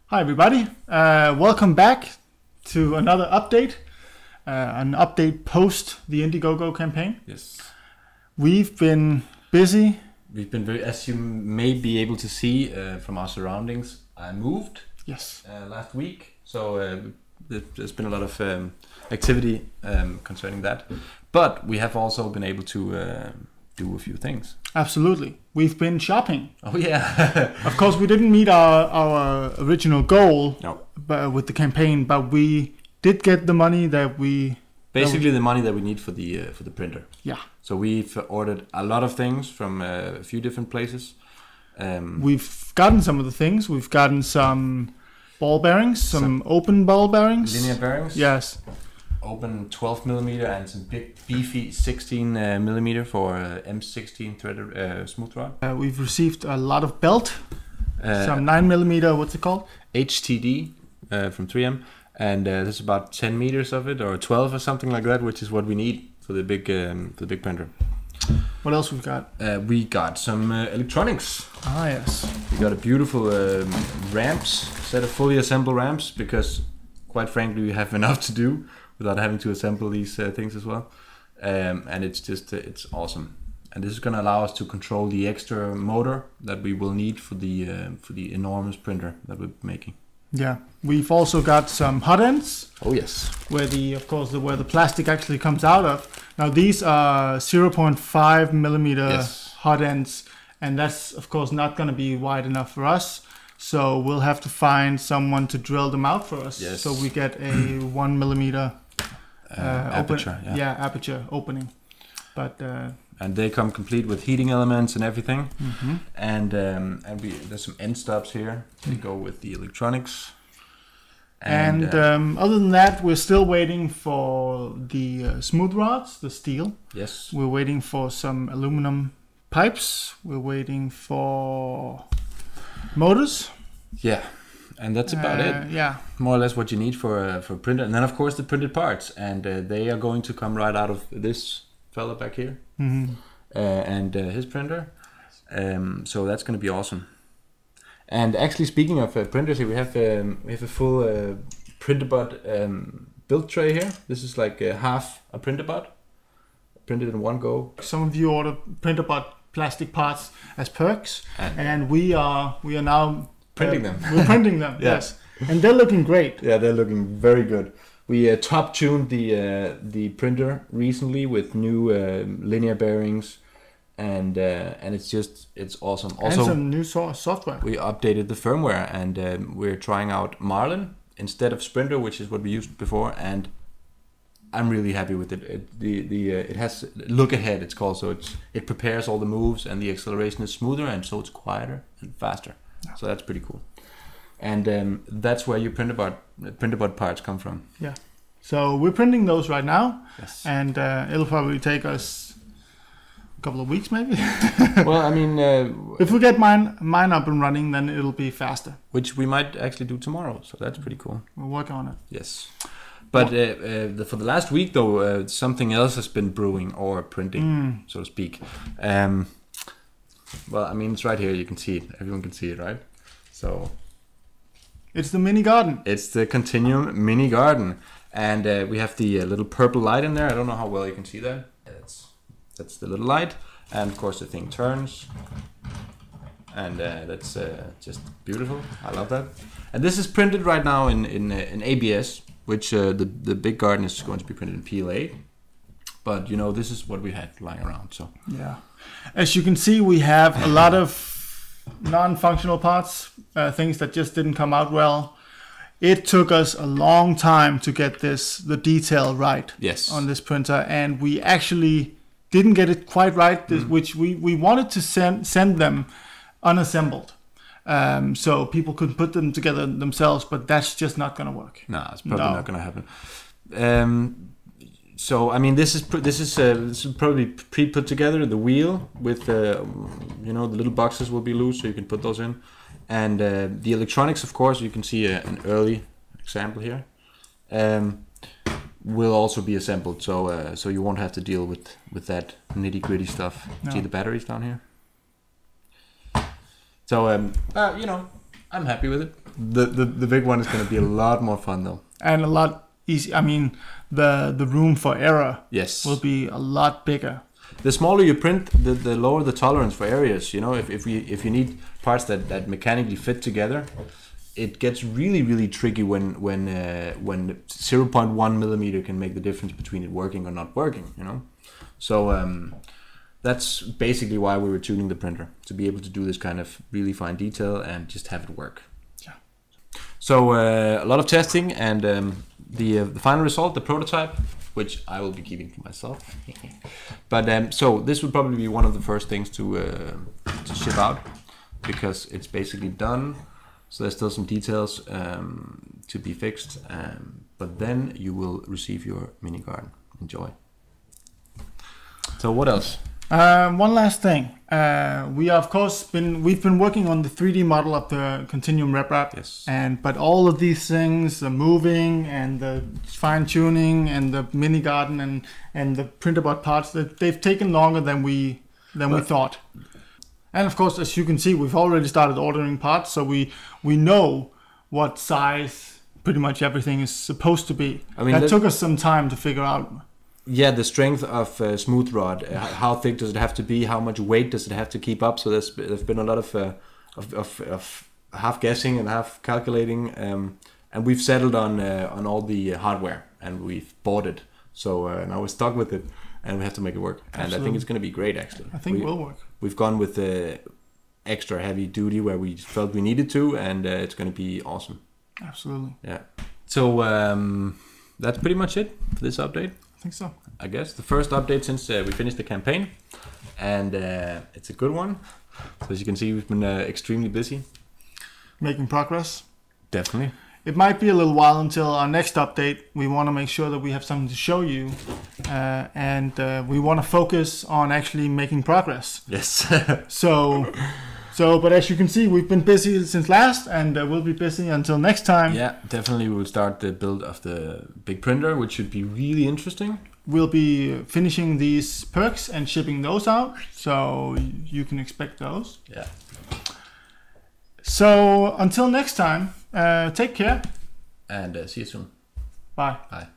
Hi everybody, welcome back to another update, an update post the Indiegogo campaign. Yes. We've been busy. We've been very, as you may be able to see from our surroundings, I moved last week, so there's been a lot of activity concerning that, but we have also been able to do a few things. Absolutely. We've been shopping. Oh yeah. Of course, we didn't meet our original goal with the campaign, but we did get the money that we... Basically the money that we need for the printer. Yeah. So we've ordered a lot of things from a few different places. We've gotten some of the things. We've gotten some ball bearings, some open ball bearings. Linear bearings. Yes. Open 12mm and some big beefy 16mm for M16 threaded smooth rod. We've received a lot of belt, some 9mm, what's it called? HTD from 3M, and there's about 10 meters of it, or 12 or something like that, which is what we need for the big printer. What else we've got? We got some electronics. Ah yes. We got a beautiful ramps, set of fully assembled ramps, because quite frankly we have enough to do without having to assemble these things as well, and it's just it's awesome. And this is going to allow us to control the extra motor that we will need for the enormous printer that we're making. Yeah, we've also got some hot ends. Oh yes. Where where the plastic actually comes out of. Now these are 0.5mm hot ends, and that's of course not going to be wide enough for us. So we'll have to find someone to drill them out for us. Yes. So we get a 1mm aperture. Aperture opening. But and they come complete with heating elements and everything. Mm-hmm. And there's some end stops here to go with the electronics. And other than that, we're still waiting for the smooth rods, the steel. Yes. We're waiting for some aluminum pipes. We're waiting for motors. Yeah, and that's about it. Yeah, more or less what you need for a printer. And then of course the printed parts, and they are going to come right out of this fella back here, and his printer. So that's going to be awesome. And actually, speaking of printers, here we have a full Printrbot build tray here. This is like half a Printrbot, printed in one go. Some of you order Printrbot plastic parts as perks, and we are now printing them. We're printing them. Yes, and they're looking great. Yeah, they're looking very good. We top tuned the printer recently with new linear bearings, and it's awesome. Also, and some new software. We updated the firmware, and we're trying out Marlin instead of Sprinter, which is what we used before, and I'm really happy with it. It has look ahead, it's called, so it prepares all the moves, and the acceleration is smoother, and so it's quieter and faster. Yeah. So that's pretty cool. And that's where your Printrbot parts come from. Yeah. So we're printing those right now. Yes. And it'll probably take us a couple of weeks, maybe. Well, I mean, if we get mine up and running, then it'll be faster. Which we might actually do tomorrow. So that's pretty cool. We'll work on it. Yes. But for the last week, though, something else has been brewing or printing, so to speak. Well, I mean, it's right here. You can see it. Everyone can see it, right? So it's the minigarden. It's the Kontinuum minigarden, and we have the little purple light in there. I don't know how well you can see that. That's the little light, and of course the thing turns, and that's just beautiful. I love that. And this is printed right now in ABS. Which the big garden is going to be printed in PLA, but you know, this is what we had lying around. So yeah, as you can see, we have a lot of non-functional parts, things that just didn't come out well. It took us a long time to get the detail right. Yes. On this printer, and we actually didn't get it quite right, which we wanted to send them unassembled. So people could put them together themselves, but that's just not going to work. No, it's probably not going to happen. So I mean, this is probably pre-put together. The wheel with you know, the little boxes will be loose, so you can put those in, and the electronics, of course, you can see an early example here. Will also be assembled, so you won't have to deal with that nitty-gritty stuff. No. See the batteries down here. So you know, I'm happy with it. The big one is going to be a lot more fun though. And a lot easy. I mean, the room for error will be a lot bigger. The smaller you print, the lower the tolerance for errors. You know, if you need parts that mechanically fit together, it gets really tricky when 0.1 millimeter can make the difference between it working or not working. You know, so that's basically why we were tuning the printer, to be able to do this kind of really fine detail and just have it work. Yeah. So a lot of testing, and the final result, the prototype, which I will be keeping to myself. But so this would probably be one of the first things to ship out, because it's basically done. So there's still some details to be fixed, but then you will receive your mini garden. Enjoy. So what else? One last thing. We of course we've been working on the 3D model of the Kontinuum Reprap. Yes. But all of these things, the moving and the fine tuning and the mini garden and the Printrbot parts, they've taken longer than we thought. And of course, as you can see, we've already started ordering parts, so we know what size pretty much everything is supposed to be. I mean, that took us some time to figure out. Yeah, the strength of smooth rod. How thick does it have to be? How much weight does it have to keep up? So there's been a lot of half guessing and half calculating, and we've settled on all the hardware, and we've bought it. So now we're stuck with it, and we have to make it work. And I think it's going to be great, actually. I think it will work. We've gone with the extra heavy duty where we felt we needed to, and it's going to be awesome. Absolutely. Yeah. So that's pretty much it for this update. I think so. I guess the first update since we finished the campaign, and it's a good one. So as you can see, we've been extremely busy. Making progress. Definitely. It might be a little while until our next update. We want to make sure that we have something to show you, and we want to focus on actually making progress. Yes. But as you can see, we've been busy since last, and we'll be busy until next time. Yeah, definitely. We will start the build of the big printer, which should be really interesting. We'll be finishing these perks and shipping those out, so you can expect those. Yeah. So until next time, take care. And see you soon. Bye. Bye.